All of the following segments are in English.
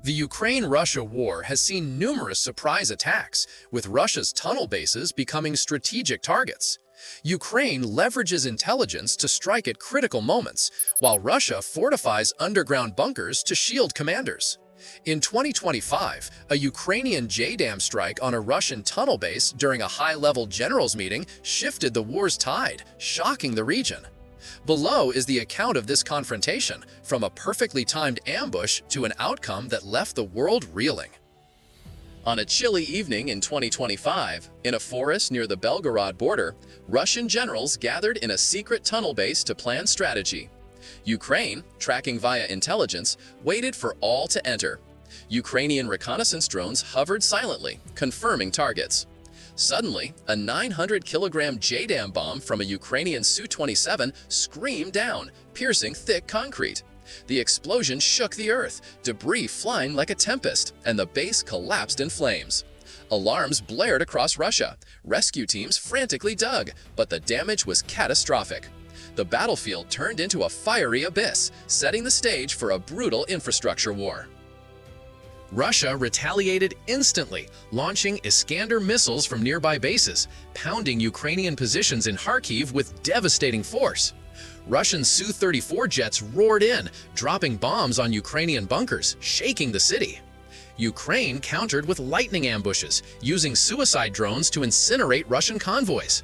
The Ukraine-Russia war has seen numerous surprise attacks, with Russia's tunnel bases becoming strategic targets. Ukraine leverages intelligence to strike at critical moments, while Russia fortifies underground bunkers to shield commanders. In 2025, a Ukrainian JDAM strike on a Russian tunnel base during a high-level generals meeting shifted the war's tide, shocking the region. Below is the account of this confrontation, from a perfectly timed ambush to an outcome that left the world reeling. On a chilly evening in 2025, in a forest near the Belgorod border, Russian generals gathered in a secret tunnel base to plan strategy. Ukraine, tracking via intelligence, waited for all to enter. Ukrainian reconnaissance drones hovered silently, confirming targets. Suddenly, a 900kg JDAM bomb from a Ukrainian Su-27 screamed down, piercing thick concrete. The explosion shook the earth, debris flying like a tempest, and the base collapsed in flames. Alarms blared across Russia. Rescue teams frantically dug, but the damage was catastrophic. The battlefield turned into a fiery abyss, setting the stage for a brutal infrastructure war. Russia retaliated instantly, launching Iskander missiles from nearby bases, pounding Ukrainian positions in Kharkiv with devastating force. Russian Su-34 jets roared in, dropping bombs on Ukrainian bunkers, shaking the city. Ukraine countered with lightning ambushes, using suicide drones to incinerate Russian convoys.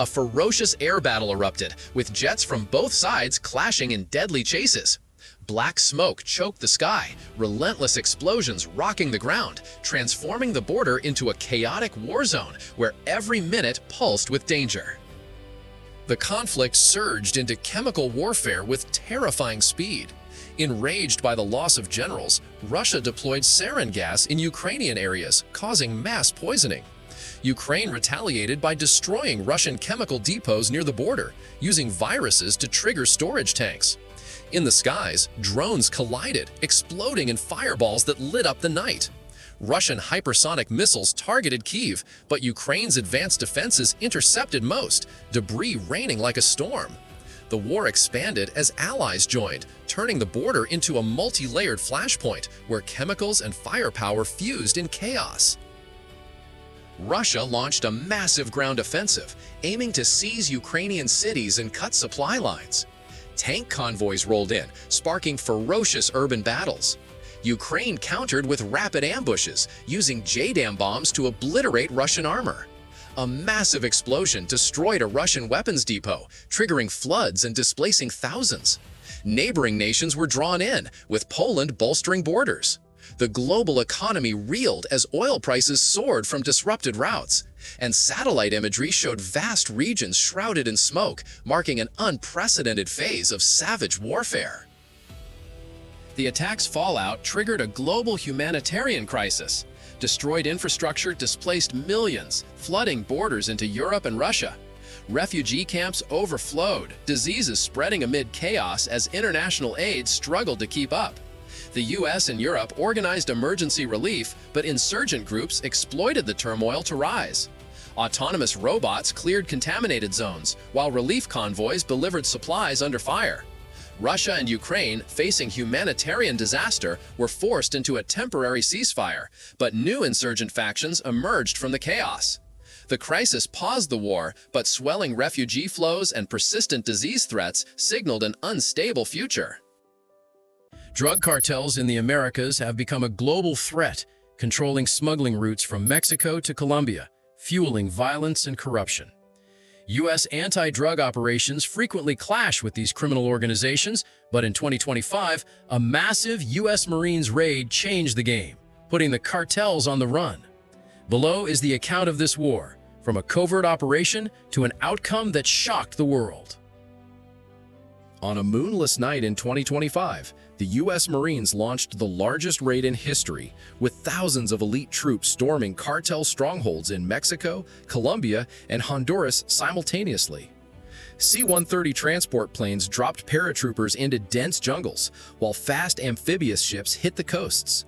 A ferocious air battle erupted, with jets from both sides clashing in deadly chases. Black smoke choked the sky, relentless explosions rocking the ground, transforming the border into a chaotic war zone where every minute pulsed with danger. The conflict surged into chemical warfare with terrifying speed. Enraged by the loss of generals, Russia deployed sarin gas in Ukrainian areas, causing mass poisoning. Ukraine retaliated by destroying Russian chemical depots near the border, using viruses to trigger storage tanks. In the skies, drones collided, exploding in fireballs that lit up the night. Russian hypersonic missiles targeted Kyiv, but Ukraine's advanced defenses intercepted most, debris raining like a storm. The war expanded as allies joined, turning the border into a multi-layered flashpoint where chemicals and firepower fused in chaos. Russia launched a massive ground offensive, aiming to seize Ukrainian cities and cut supply lines. Tank convoys rolled in, sparking ferocious urban battles. Ukraine countered with rapid ambushes, using JDAM bombs to obliterate Russian armor. A massive explosion destroyed a Russian weapons depot, triggering floods and displacing thousands. Neighboring nations were drawn in, with Poland bolstering borders. The global economy reeled as oil prices soared from disrupted routes, and satellite imagery showed vast regions shrouded in smoke, marking an unprecedented phase of savage warfare. The attack's fallout triggered a global humanitarian crisis. Destroyed infrastructure displaced millions, flooding borders into Europe and Russia. Refugee camps overflowed, diseases spreading amid chaos as international aid struggled to keep up. The US and Europe organized emergency relief, but insurgent groups exploited the turmoil to rise. Autonomous robots cleared contaminated zones, while relief convoys delivered supplies under fire. Russia and Ukraine, facing humanitarian disaster, were forced into a temporary ceasefire, but new insurgent factions emerged from the chaos. The crisis paused the war, but swelling refugee flows and persistent disease threats signaled an unstable future. Drug cartels in the Americas have become a global threat, controlling smuggling routes from Mexico to Colombia, fueling violence and corruption. U.S. anti-drug operations frequently clash with these criminal organizations, but in 2025, a massive U.S. Marines raid changed the game, putting the cartels on the run. Below is the account of this war, from a covert operation to an outcome that shocked the world. On a moonless night in 2025, the U.S. Marines launched the largest raid in history, with thousands of elite troops storming cartel strongholds in Mexico, Colombia, and Honduras simultaneously. C-130 transport planes dropped paratroopers into dense jungles, while fast amphibious ships hit the coasts.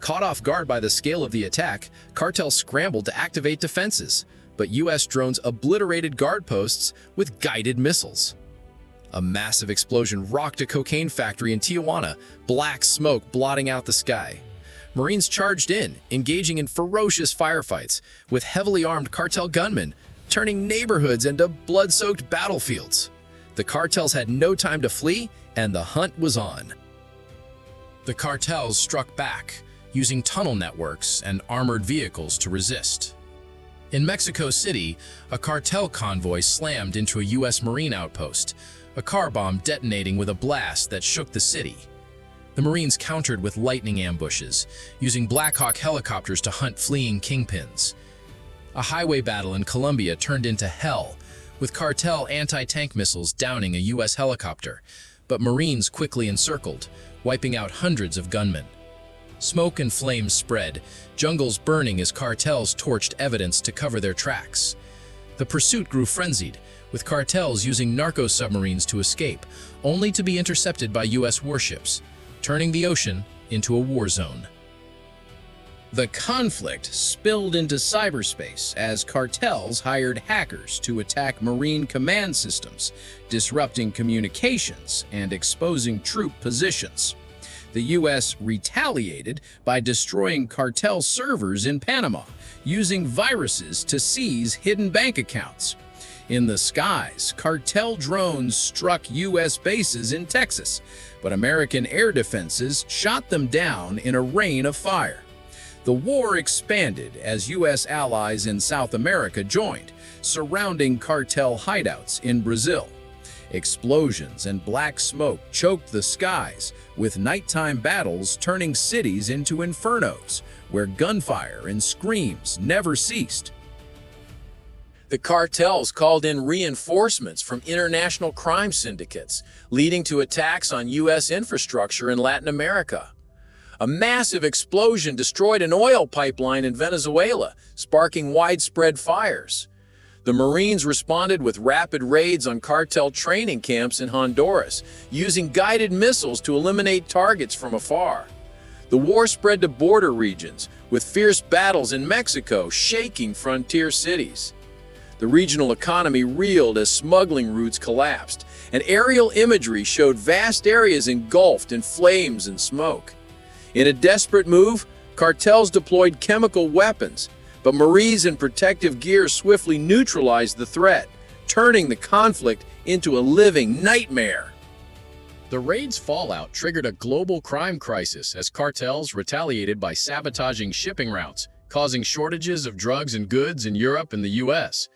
Caught off guard by the scale of the attack, cartels scrambled to activate defenses, but U.S. drones obliterated guard posts with guided missiles. A massive explosion rocked a cocaine factory in Tijuana, black smoke blotting out the sky. Marines charged in, engaging in ferocious firefights with heavily armed cartel gunmen, turning neighborhoods into blood-soaked battlefields. The cartels had no time to flee, and the hunt was on. The cartels struck back, using tunnel networks and armored vehicles to resist. In Mexico City, a cartel convoy slammed into a U.S. Marine outpost, a car bomb detonating with a blast that shook the city. The Marines countered with lightning ambushes, using Black Hawk helicopters to hunt fleeing kingpins. A highway battle in Colombia turned into hell, with cartel anti-tank missiles downing a U.S. helicopter, but Marines quickly encircled, wiping out hundreds of gunmen. Smoke and flames spread, jungles burning as cartels torched evidence to cover their tracks. The pursuit grew frenzied, with cartels using narco-submarines to escape, only to be intercepted by U.S. warships, turning the ocean into a war zone. The conflict spilled into cyberspace as cartels hired hackers to attack Marine command systems, disrupting communications and exposing troop positions. The U.S. retaliated by destroying cartel servers in Panama, using viruses to seize hidden bank accounts. In the skies, cartel drones struck U.S. bases in Texas, but American air defenses shot them down in a rain of fire. The war expanded as U.S. allies in South America joined, surrounding cartel hideouts in Brazil. Explosions and black smoke choked the skies, with nighttime battles turning cities into infernos, where gunfire and screams never ceased. The cartels called in reinforcements from international crime syndicates, leading to attacks on U.S. infrastructure in Latin America. A massive explosion destroyed an oil pipeline in Venezuela, sparking widespread fires. The Marines responded with rapid raids on cartel training camps in Honduras, using guided missiles to eliminate targets from afar. The war spread to border regions, with fierce battles in Mexico shaking frontier cities. The regional economy reeled as smuggling routes collapsed, and aerial imagery showed vast areas engulfed in flames and smoke. In a desperate move, cartels deployed chemical weapons, but Marines in protective gear swiftly neutralized the threat, turning the conflict into a living nightmare. The raid's fallout triggered a global crime crisis as cartels retaliated by sabotaging shipping routes, causing shortages of drugs and goods in Europe and the U.S.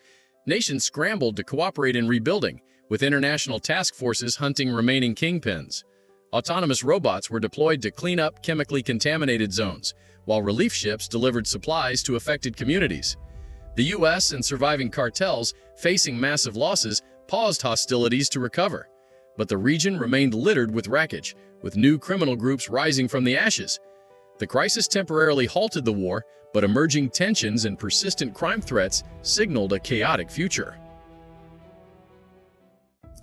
Nations scrambled to cooperate in rebuilding, with international task forces hunting remaining kingpins. Autonomous robots were deployed to clean up chemically contaminated zones, while relief ships delivered supplies to affected communities. The U.S. and surviving cartels, facing massive losses, paused hostilities to recover. But the region remained littered with wreckage, with new criminal groups rising from the ashes. The crisis temporarily halted the war, but emerging tensions and persistent crime threats signaled a chaotic future.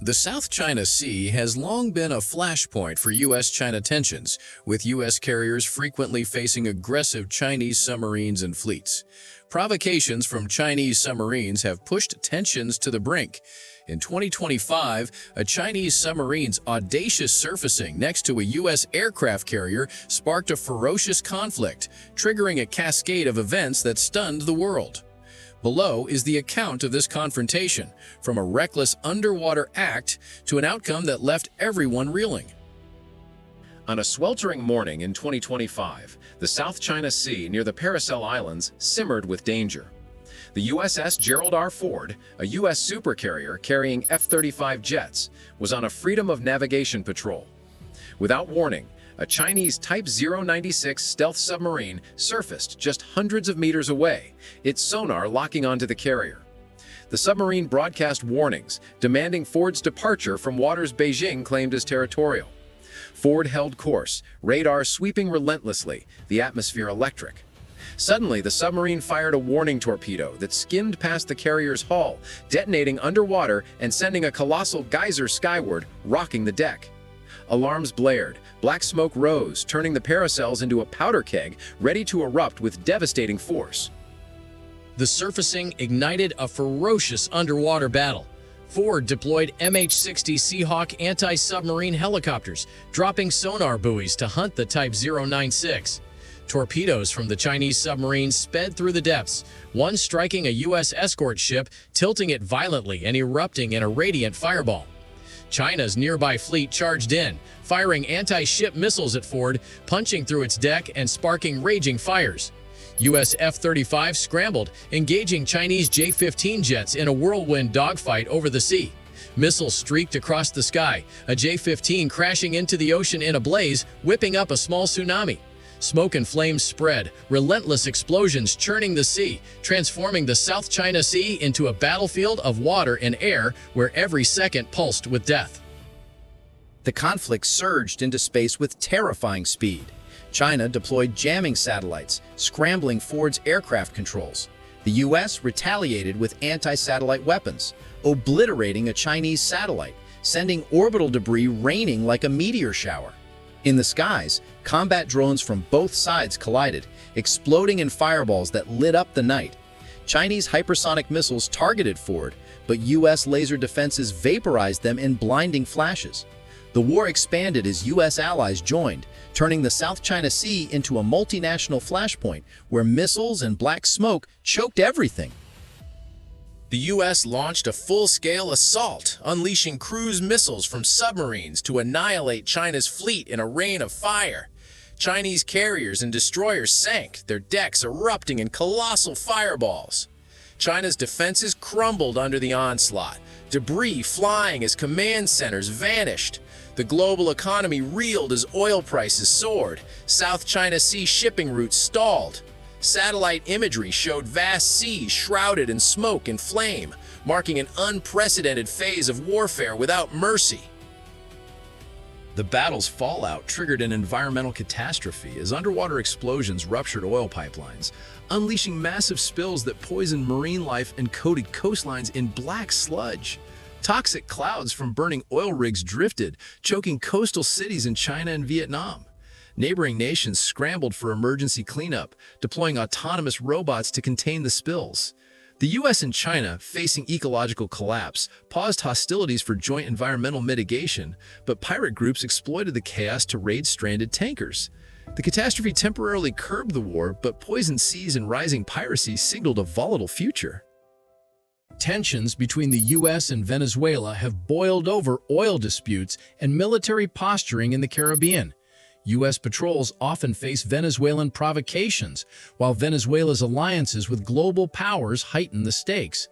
The South China Sea has long been a flashpoint for U.S.-China tensions, with U.S. carriers frequently facing aggressive Chinese submarines and fleets. Provocations from Chinese submarines have pushed tensions to the brink. In 2025, a Chinese submarine's audacious surfacing next to a U.S. aircraft carrier sparked a ferocious conflict, triggering a cascade of events that stunned the world. Below is the account of this confrontation, from a reckless underwater act to an outcome that left everyone reeling. On a sweltering morning in 2025, the South China Sea near the Paracel Islands simmered with danger. The USS Gerald R. Ford, a U.S. supercarrier carrying F-35 jets, was on a freedom of navigation patrol. Without warning, a Chinese Type 096 stealth submarine surfaced just hundreds of meters away, its sonar locking onto the carrier. The submarine broadcast warnings, demanding Ford's departure from waters Beijing claimed as territorial. Ford held course, radar sweeping relentlessly, the atmosphere electric. Suddenly, the submarine fired a warning torpedo that skimmed past the carrier's hull, detonating underwater and sending a colossal geyser skyward, rocking the deck. Alarms blared, black smoke rose, turning the Paracels into a powder keg ready to erupt with devastating force. The surfacing ignited a ferocious underwater battle. Ford deployed MH-60 Seahawk anti-submarine helicopters, dropping sonar buoys to hunt the Type 096. Torpedoes from the Chinese submarines sped through the depths, one striking a U.S. escort ship, tilting it violently and erupting in a radiant fireball. China's nearby fleet charged in, firing anti-ship missiles at Ford, punching through its deck and sparking raging fires. U.S. F-35 scrambled, engaging Chinese J-15 jets in a whirlwind dogfight over the sea. Missiles streaked across the sky, a J-15 crashing into the ocean in a blaze, whipping up a small tsunami. Smoke and flames spread, relentless explosions churning the sea, transforming the South China Sea into a battlefield of water and air where every second pulsed with death. The conflict surged into space with terrifying speed. China deployed jamming satellites, scrambling Ford's aircraft controls. The U.S. retaliated with anti-satellite weapons, obliterating a Chinese satellite, sending orbital debris raining like a meteor shower. In the skies, combat drones from both sides collided, exploding in fireballs that lit up the night. Chinese hypersonic missiles targeted Ford, but U.S. laser defenses vaporized them in blinding flashes. The war expanded as U.S. allies joined, turning the South China Sea into a multinational flashpoint where missiles and black smoke choked everything. The U.S. launched a full-scale assault, unleashing cruise missiles from submarines to annihilate China's fleet in a rain of fire. Chinese carriers and destroyers sank, their decks erupting in colossal fireballs. China's defenses crumbled under the onslaught, debris flying as command centers vanished. The global economy reeled as oil prices soared. South China Sea shipping routes stalled. Satellite imagery showed vast seas shrouded in smoke and flame, marking an unprecedented phase of warfare without mercy. The battle's fallout triggered an environmental catastrophe as underwater explosions ruptured oil pipelines, unleashing massive spills that poisoned marine life and coated coastlines in black sludge. Toxic clouds from burning oil rigs drifted, choking coastal cities in China and Vietnam. Neighboring nations scrambled for emergency cleanup, deploying autonomous robots to contain the spills. The U.S. and China, facing ecological collapse, paused hostilities for joint environmental mitigation, but pirate groups exploited the chaos to raid stranded tankers. The catastrophe temporarily curbed the war, but poisoned seas and rising piracy signaled a volatile future. Tensions between the U.S. and Venezuela have boiled over oil disputes and military posturing in the Caribbean. U.S. patrols often face Venezuelan provocations, while Venezuela's alliances with global powers heighten the stakes.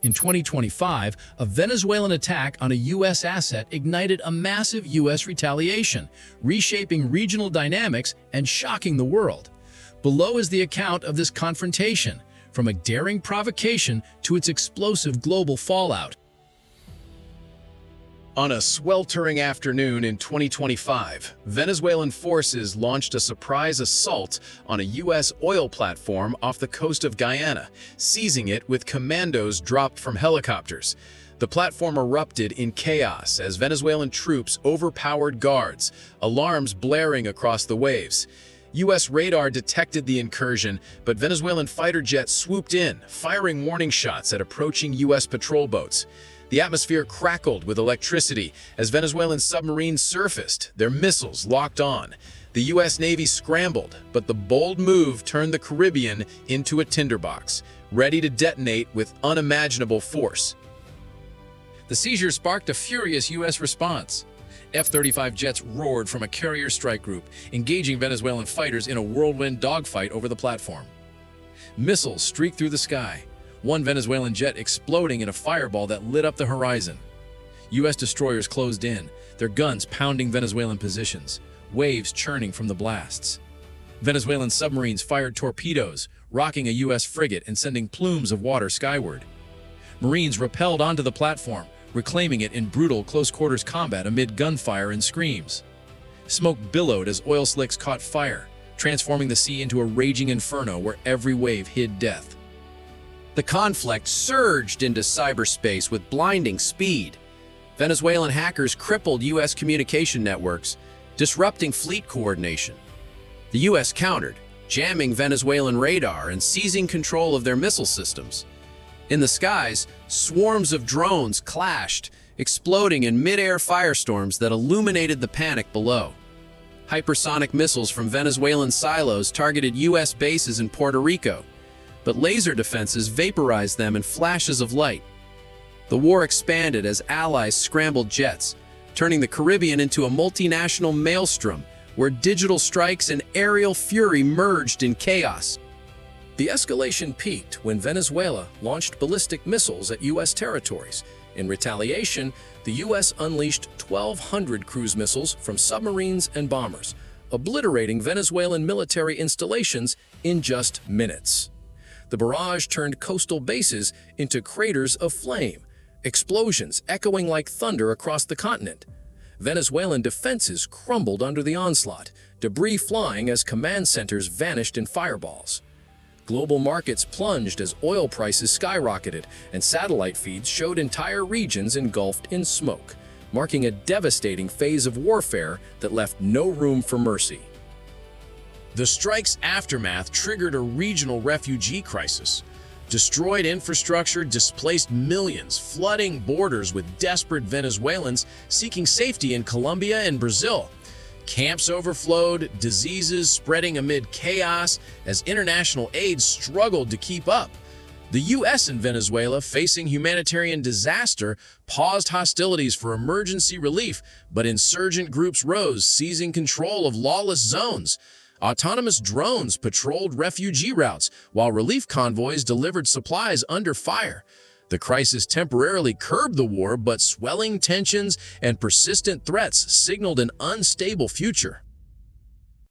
In 2025, a Venezuelan attack on a U.S. asset ignited a massive U.S. retaliation, reshaping regional dynamics and shocking the world. Below is the account of this confrontation, from a daring provocation to its explosive global fallout. On a sweltering afternoon in 2025, Venezuelan forces launched a surprise assault on a U.S. oil platform off the coast of Guyana, seizing it with commandos dropped from helicopters. The platform erupted in chaos as Venezuelan troops overpowered guards, alarms blaring across the waves. U.S. radar detected the incursion, but Venezuelan fighter jets swooped in, firing warning shots at approaching U.S. patrol boats. The atmosphere crackled with electricity as Venezuelan submarines surfaced, their missiles locked on. The U.S. Navy scrambled, but the bold move turned the Caribbean into a tinderbox, ready to detonate with unimaginable force. The seizure sparked a furious U.S. response. F-35 jets roared from a carrier strike group, engaging Venezuelan fighters in a whirlwind dogfight over the platform. Missiles streaked through the sky, one Venezuelan jet exploding in a fireball that lit up the horizon. U.S. destroyers closed in, their guns pounding Venezuelan positions, waves churning from the blasts. Venezuelan submarines fired torpedoes, rocking a U.S. frigate and sending plumes of water skyward. Marines rappelled onto the platform, reclaiming it in brutal close-quarters combat amid gunfire and screams. Smoke billowed as oil slicks caught fire, transforming the sea into a raging inferno where every wave hid death. The conflict surged into cyberspace with blinding speed. Venezuelan hackers crippled U.S. communication networks, disrupting fleet coordination. The U.S. countered, jamming Venezuelan radar and seizing control of their missile systems. In the skies, swarms of drones clashed, exploding in mid-air firestorms that illuminated the panic below. Hypersonic missiles from Venezuelan silos targeted U.S. bases in Puerto Rico, but laser defenses vaporized them in flashes of light. The war expanded as allies scrambled jets, turning the Caribbean into a multinational maelstrom where digital strikes and aerial fury merged in chaos. The escalation peaked when Venezuela launched ballistic missiles at U.S. territories. In retaliation, the U.S. unleashed 1,200 cruise missiles from submarines and bombers, obliterating Venezuelan military installations in just minutes. The barrage turned coastal bases into craters of flame, explosions echoing like thunder across the continent. Venezuelan defenses crumbled under the onslaught, debris flying as command centers vanished in fireballs. Global markets plunged as oil prices skyrocketed, and satellite feeds showed entire regions engulfed in smoke, marking a devastating phase of warfare that left no room for mercy. The strike's aftermath triggered a regional refugee crisis. Destroyed infrastructure displaced millions, flooding borders with desperate Venezuelans seeking safety in Colombia and Brazil. Camps overflowed, diseases spreading amid chaos as international aid struggled to keep up. The U.S. and Venezuela, facing humanitarian disaster, paused hostilities for emergency relief, but insurgent groups rose, seizing control of lawless zones. Autonomous drones patrolled refugee routes, while relief convoys delivered supplies under fire. The crisis temporarily curbed the war, but swelling tensions and persistent threats signaled an unstable future.